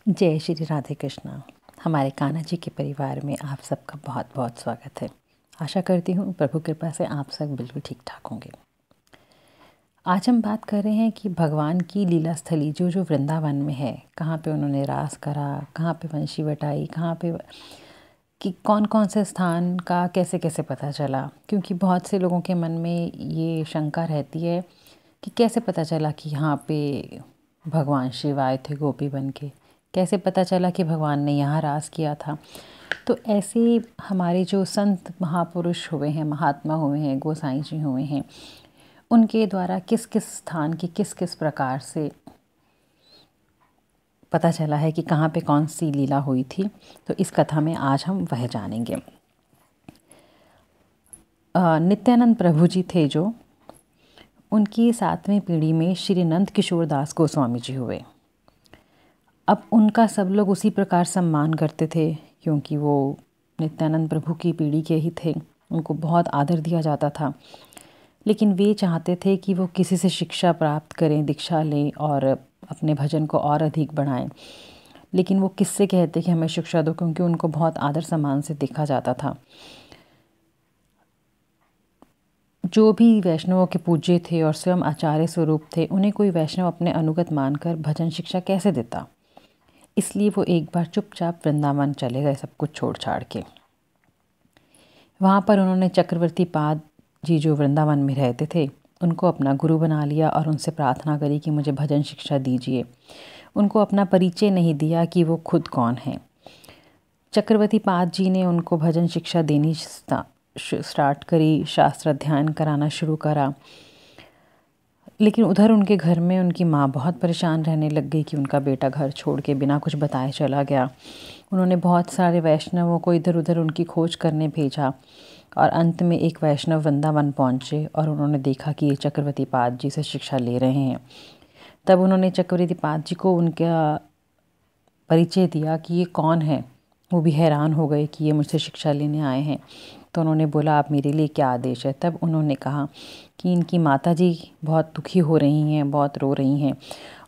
जय श्री राधे कृष्णा। हमारे कान्हा जी के परिवार में आप सबका बहुत बहुत स्वागत है। आशा करती हूँ प्रभु कृपा से आप सब बिल्कुल ठीक ठाक होंगे। आज हम बात कर रहे हैं कि भगवान की लीला स्थली जो वृंदावन में है, कहाँ पे उन्होंने रास करा, कहाँ पे वंशी वटाई, कहाँ पे कि कौन कौन से स्थान का कैसे कैसे पता चला। क्योंकि बहुत से लोगों के मन में ये शंका रहती है कि कैसे पता चला कि यहाँ पे भगवान शिव आए थे गोपी बन के, कैसे पता चला कि भगवान ने यहाँ रास किया था। तो ऐसे हमारे जो संत महापुरुष हुए हैं, महात्मा हुए हैं, गोसाई जी हुए हैं, उनके द्वारा किस किस स्थान की किस किस प्रकार से पता चला है कि कहाँ पे कौन सी लीला हुई थी। तो इस कथा में आज हम वह जानेंगे। नित्यानंद प्रभु जी थे जो, उनकी 7वीं पीढ़ी में श्री नंद किशोर दास गोस्वामी जी हुए। अब उनका सब लोग उसी प्रकार सम्मान करते थे क्योंकि वो नित्यानंद प्रभु की पीढ़ी के ही थे। उनको बहुत आदर दिया जाता था। लेकिन वे चाहते थे कि वो किसी से शिक्षा प्राप्त करें, दीक्षा लें और अपने भजन को और अधिक बढ़ाएं। लेकिन वो किससे कहते कि हमें शिक्षा दो, क्योंकि उनको बहुत आदर सम्मान से देखा जाता था। जो भी वैष्णवों के पूज्य थे और स्वयं आचार्य स्वरूप थे, उन्हें कोई वैष्णव अपने अनुगत मानकर भजन शिक्षा कैसे देता। इसलिए वो एक बार चुपचाप वृंदावन चले गए, सब कुछ छोड़ छाड़ के। वहाँ पर उन्होंने चक्रवर्ती पाद जी जो वृंदावन में रहते थे, उनको अपना गुरु बना लिया और उनसे प्रार्थना करी कि मुझे भजन शिक्षा दीजिए। उनको अपना परिचय नहीं दिया कि वो खुद कौन है। चक्रवर्ती पाद जी ने उनको भजन शिक्षा देनी स्टार्ट करी, शास्त्र अध्ययन कराना शुरू करा। लेकिन उधर उनके घर में उनकी माँ बहुत परेशान रहने लग गई कि उनका बेटा घर छोड़ के बिना कुछ बताए चला गया। उन्होंने बहुत सारे वैष्णवों को इधर उधर उनकी खोज करने भेजा और अंत में एक वैष्णव वृंदावन पहुँचे और उन्होंने देखा कि ये चक्रवर्ती पाद जी से शिक्षा ले रहे हैं। तब उन्होंने चक्रवर्ती पाद जी को उनका परिचय दिया कि ये कौन है। वो भी हैरान हो गए कि ये मुझसे शिक्षा लेने आए हैं। तो उन्होंने बोला, आप मेरे लिए क्या आदेश है। तब उन्होंने कहा कि इनकी माता जी बहुत दुखी हो रही हैं, बहुत रो रही हैं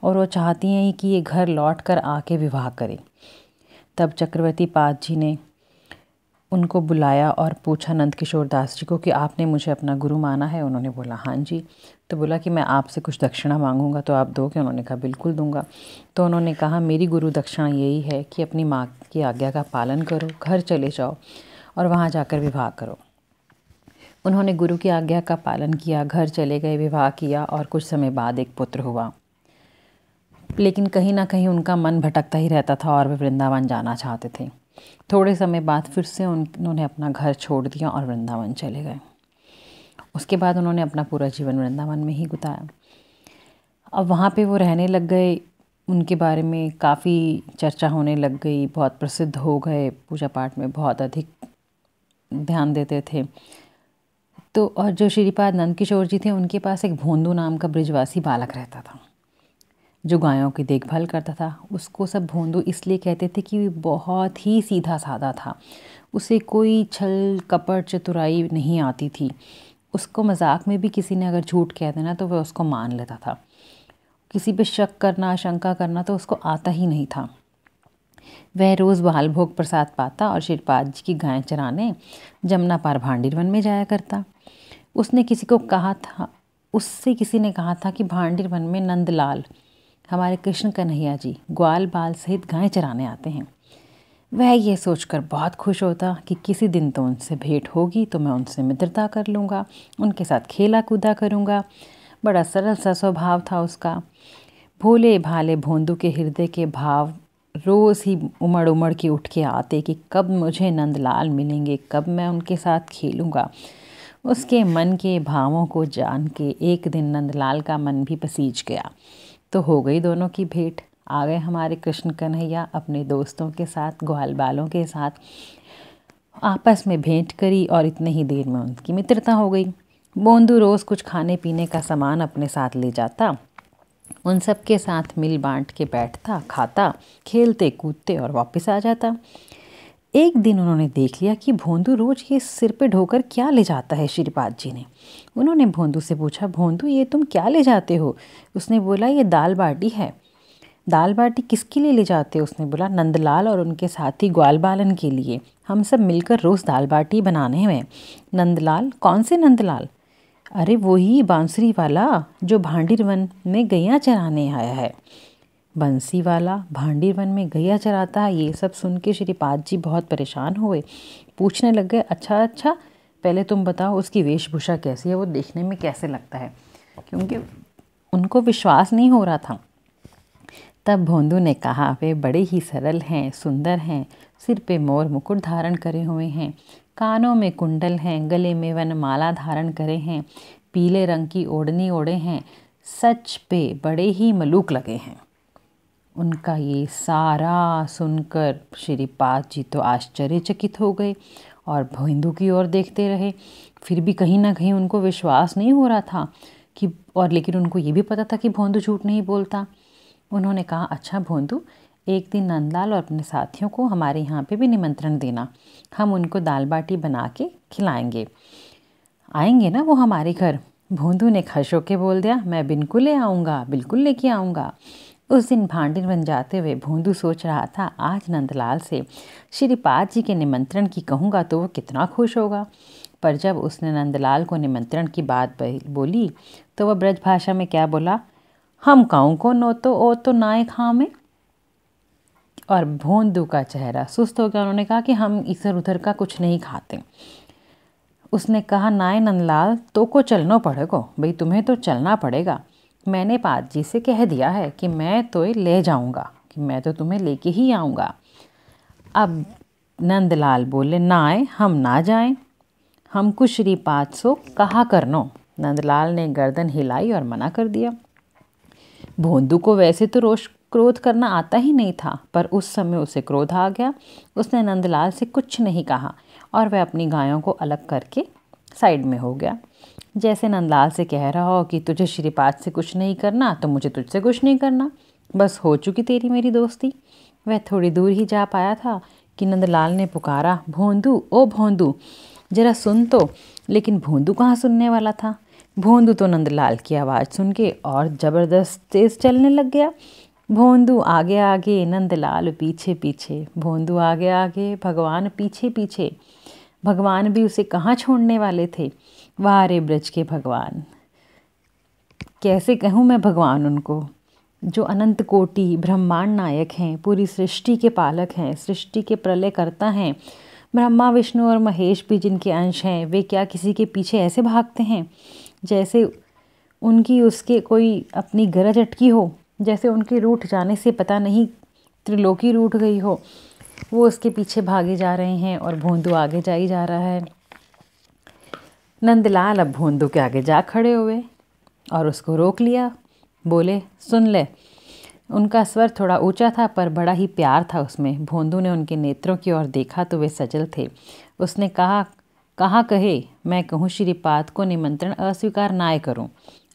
और वो चाहती हैं कि ये घर लौट कर आके विवाह करें। तब चक्रवर्ती पाद जी ने उनको बुलाया और पूछा नंद किशोर दास जी को कि आपने मुझे अपना गुरु माना है। उन्होंने बोला हाँ जी। तो बोला कि मैं आपसे कुछ दक्षिणा मांगूंगा, तो आप दोगे। उन्होंने कहा बिल्कुल दूंगा। तो उन्होंने कहा मेरी गुरु दक्षिणा यही है कि अपनी माँ की आज्ञा का पालन करो, घर चले जाओ और वहाँ जाकर विवाह करो। उन्होंने गुरु की आज्ञा का पालन किया, घर चले गए, विवाह किया और कुछ समय बाद एक पुत्र हुआ। लेकिन कहीं ना कहीं उनका मन भटकता ही रहता था और वे वृंदावन जाना चाहते थे। थोड़े समय बाद फिर से उन्होंने अपना घर छोड़ दिया और वृंदावन चले गए। उसके बाद उन्होंने अपना पूरा जीवन वृंदावन में ही बिताया। अब वहाँ पे वो रहने लग गए। उनके बारे में काफ़ी चर्चा होने लग गई, बहुत प्रसिद्ध हो गए, पूजा पाठ में बहुत अधिक ध्यान देते थे। तो और जो श्रीपाद नंद किशोर जी थे, उनके पास एक भोंदू नाम का ब्रिजवासी बालक रहता था जो गायों की देखभाल करता था। उसको सब भोंदू इसलिए कहते थे कि बहुत ही सीधा साधा था। उसे कोई छल कपट चतुराई नहीं आती थी। उसको मजाक में भी किसी ने अगर झूठ कह देना तो वह उसको मान लेता था। किसी पे शक करना, शंका करना तो उसको आता ही नहीं था। वह रोज़ बाल भोग प्रसाद पाता और श्रीपाद जी की गायें चराने जमुना पार भांडीर वन में जाया करता। उससे किसी ने कहा था कि भांडीर वन में नंदलाल हमारे कृष्ण कन्हैया जी ग्वाल बाल सहित गायें चराने आते हैं। वह ये सोचकर बहुत खुश होता कि किसी दिन तो उनसे भेंट होगी, तो मैं उनसे मित्रता कर लूँगा, उनके साथ खेला कूदा करूँगा। बड़ा सरल सा स्वभाव था उसका। भोले भाले भोंदू के हृदय के भाव रोज़ ही उमड़ उमड़ के उठ के आते कि कब मुझे नंदलाल मिलेंगे, कब मैं उनके साथ खेलूँगा। उसके मन के भावों को जान के एक दिन नंदलाल का मन भी पसीज गया। तो हो गई दोनों की भेंट। आ गए हमारे कृष्ण कन्हैया अपने दोस्तों के साथ, ग्वाल बालों के साथ, आपस में भेंट करी और इतने ही देर में उनकी मित्रता हो गई। भोंदू रोज़ कुछ खाने पीने का सामान अपने साथ ले जाता, उन सब के साथ मिल बांट के बैठता, खाता, खेलते कूदते और वापस आ जाता। एक दिन उन्होंने देख लिया कि भोंदू रोज ये सिर पे ढोकर क्या ले जाता है। श्रीपाद जी ने उन्होंने भोंदू से पूछा, भोंदू ये तुम क्या ले जाते हो? उसने बोला, ये दाल बाटी है। दाल बाटी किसके लिए ले जाते हो? उसने बोला, नंदलाल और उनके साथी ग्वाल बालन के लिए। हम सब मिलकर रोज़ दाल बाटी बनाने में। नंदलाल? कौन से नंदलाल? अरे वही बांसुरी वाला जो भांडीर वन में गैया चराने आया है। बंसी वाला भांडीर वन में गैया चराता है? ये सब सुन के श्रीपाद जी बहुत परेशान हुए। पूछने लग गए, अच्छा अच्छा, पहले तुम बताओ उसकी वेशभूषा कैसी है, वो देखने में कैसे लगता है? क्योंकि उनको विश्वास नहीं हो रहा था। तब भोंदू ने कहा, वे बड़े ही सरल हैं, सुंदर हैं, सिर पे मोर मुकुट धारण करे हुए हैं, कानों में कुंडल हैं, गले में वनमाला धारण करे हैं, पीले रंग की ओढ़नी ओढ़े हैं, सच पे बड़े ही मलूक लगे हैं। उनका ये सारा सुनकर श्रीपाद जी तो आश्चर्यचकित हो गए और भोंदू की ओर देखते रहे। फिर भी कहीं ना कहीं उनको विश्वास नहीं हो रहा था कि, और लेकिन उनको ये भी पता था कि भोंदू झूठ नहीं बोलता। उन्होंने कहा, अच्छा भोंदू, एक दिन नंदलाल और अपने साथियों को हमारे यहाँ पे भी निमंत्रण देना, हम उनको दाल बाटी बना के खिलाएंगे। आएंगे ना वो हमारे घर? भोंदू ने खुश होके बोल दिया, मैं बिल्कुल ले आऊँगा, बिल्कुल लेके आऊँगा। उस दिन भांडीर बन जाते हुए भोंदू सोच रहा था, आज नंदलाल से श्रीपाद जी के निमंत्रण की कहूँगा तो वो कितना खुश होगा। पर जब उसने नंदलाल को निमंत्रण की बात बोली तो वह ब्रज भाषा में क्या बोला, हम काऊ को नो तो ओ तो नाय खामे। और भोंदू का चेहरा सुस्त हो गया। उन्होंने कहा कि हम इधर उधर का कुछ नहीं खाते। उसने कहा, नाय नंदलाल, तो को चलना पड़ेगा भाई, तुम्हें तो चलना पड़ेगा। मैंने पाद जी से कह दिया है कि मैं तो ले जाऊंगा, कि मैं तो तुम्हें लेके ही आऊँगा। अब नंदलाल बोले, नाय हम ना जाएं, हमको श्रीपाद सो कहा करनो। नंदलाल ने गर्दन हिलाई और मना कर दिया। भोंदू को वैसे तो रोष क्रोध करना आता ही नहीं था, पर उस समय उसे क्रोध आ गया। उसने नंदलाल से कुछ नहीं कहा और वह अपनी गायों को अलग करके साइड में हो गया, जैसे नंदलाल से कह रहा हो कि तुझे श्रीपाद से कुछ नहीं करना तो मुझे तुझसे कुछ नहीं करना, बस हो चुकी तेरी मेरी दोस्ती। वह थोड़ी दूर ही जा पाया था कि नंदलाल ने पुकारा, भोंदू, ओ भोंदू, जरा सुन तो। लेकिन भोंदू कहाँ सुनने वाला था। भोंदू तो नंदलाल की आवाज़ सुन के और ज़बरदस्त तेज़ चलने लग गया। भोंदू आगे आगे, नंदलाल पीछे पीछे, भोंदू आगे आगे, भगवान पीछे पीछे। भगवान भी उसे कहाँ छोड़ने वाले थे। वाह रे ब्रज के भगवान, कैसे कहूँ मैं भगवान उनको, जो अनंत कोटि ब्रह्मांड नायक हैं, पूरी सृष्टि के पालक हैं, सृष्टि के प्रलय करता हैं। ब्रह्मा विष्णु और महेश भी जिनके अंश हैं, वे क्या किसी के पीछे ऐसे भागते हैं जैसे उनकी उसके कोई अपनी गरज अटकी हो, जैसे उनके रूठ जाने से पता नहीं त्रिलोकी रूठ गई हो, वो उसके पीछे भागे जा रहे हैं और भोंदू आगे जा ही जा रहा है। नंदलाल अब भोंदू के आगे जा खड़े हुए और उसको रोक लिया। बोले, सुन ले। उनका स्वर थोड़ा ऊंचा था पर बड़ा ही प्यार था उसमें। भोंदू ने उनके नेत्रों की ओर देखा तो वे सजल थे। उसने कहा, कहाँ कहे मैं कहूँ श्रीपाद को निमंत्रण अस्वीकार ना करूँ।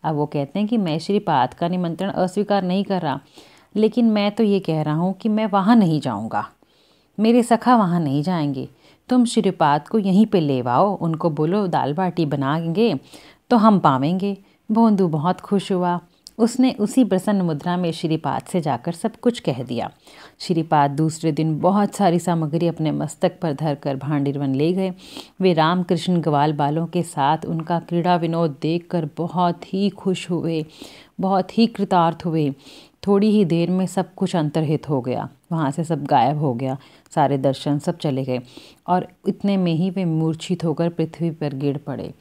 अब वो कहते हैं कि मैं श्रीपाद का निमंत्रण अस्वीकार नहीं कर रहा, लेकिन मैं तो ये कह रहा हूँ कि मैं वहाँ नहीं जाऊँगा, मेरे सखा वहाँ नहीं जाएंगे। तुम श्रीपाद को यहीं पे ले आओ, उनको बोलो दाल बाटी बनाएंगे तो हम पावेंगे। भोंदू बहुत खुश हुआ। उसने उसी प्रसन्न मुद्रा में श्रीपाद से जाकर सब कुछ कह दिया। श्रीपाद दूसरे दिन बहुत सारी सामग्री अपने मस्तक पर धरकर भांडीर वन ले गए। वे रामकृष्ण ग्वाल बालों के साथ उनका क्रीड़ा विनोद देखकर बहुत ही खुश हुए, बहुत ही कृतार्थ हुए। थोड़ी ही देर में सब कुछ अंतर्हित हो गया, वहाँ से सब गायब हो गया, सारे दर्शन सब चले गए और इतने में ही वे मूर्छित होकर पृथ्वी पर गिर पड़े।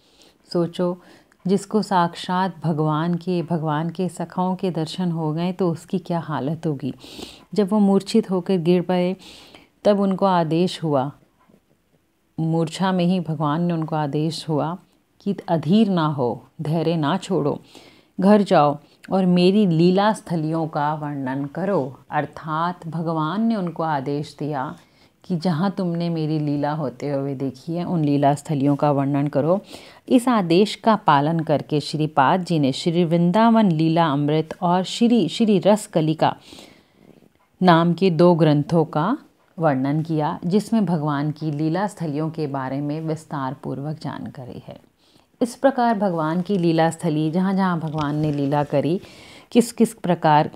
सोचो, जिसको साक्षात भगवान के सखाओं के दर्शन हो गए तो उसकी क्या हालत होगी। जब वो मूर्छित होकर गिर पड़े तब उनको आदेश हुआ, मूर्छा में ही भगवान ने उनको आदेश हुआ कि अधीर ना हो, धैर्य ना छोड़ो, घर जाओ और मेरी लीला स्थलियों का वर्णन करो। अर्थात भगवान ने उनको आदेश दिया कि जहाँ तुमने मेरी लीला होते हुए देखी है उन लीला स्थलियों का वर्णन करो। इस आदेश का पालन करके श्रीपाद जी ने श्री वृंदावन लीला अमृत और श्री रस कलिका नाम के 2 ग्रंथों का वर्णन किया, जिसमें भगवान की लीला स्थलियों के बारे में विस्तार पूर्वक जानकारी है। इस प्रकार भगवान की लीला स्थली, जहाँ जहाँ भगवान ने लीला करी, किस किस प्रकार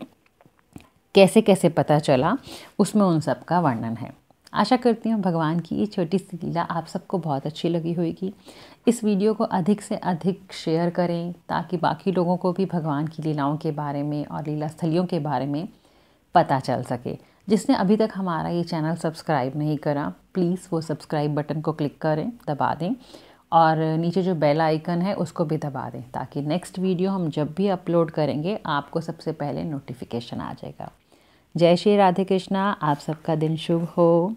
कैसे कैसे पता चला, उसमें उन सब का वर्णन है। आशा करती हूँ भगवान की ये छोटी सी लीला आप सबको बहुत अच्छी लगी होगी। इस वीडियो को अधिक से अधिक शेयर करें ताकि बाकी लोगों को भी भगवान की लीलाओं के बारे में और लीला स्थलियों के बारे में पता चल सके। जिसने अभी तक हमारा ये चैनल सब्सक्राइब नहीं करा, प्लीज़ वो सब्सक्राइब बटन को क्लिक करें, दबा दें, और नीचे जो बेल आइकन है उसको भी दबा दें ताकि नेक्स्ट वीडियो हम जब भी अपलोड करेंगे आपको सबसे पहले नोटिफिकेशन आ जाएगा। जय श्री राधे कृष्णा। आप सबका दिन शुभ हो।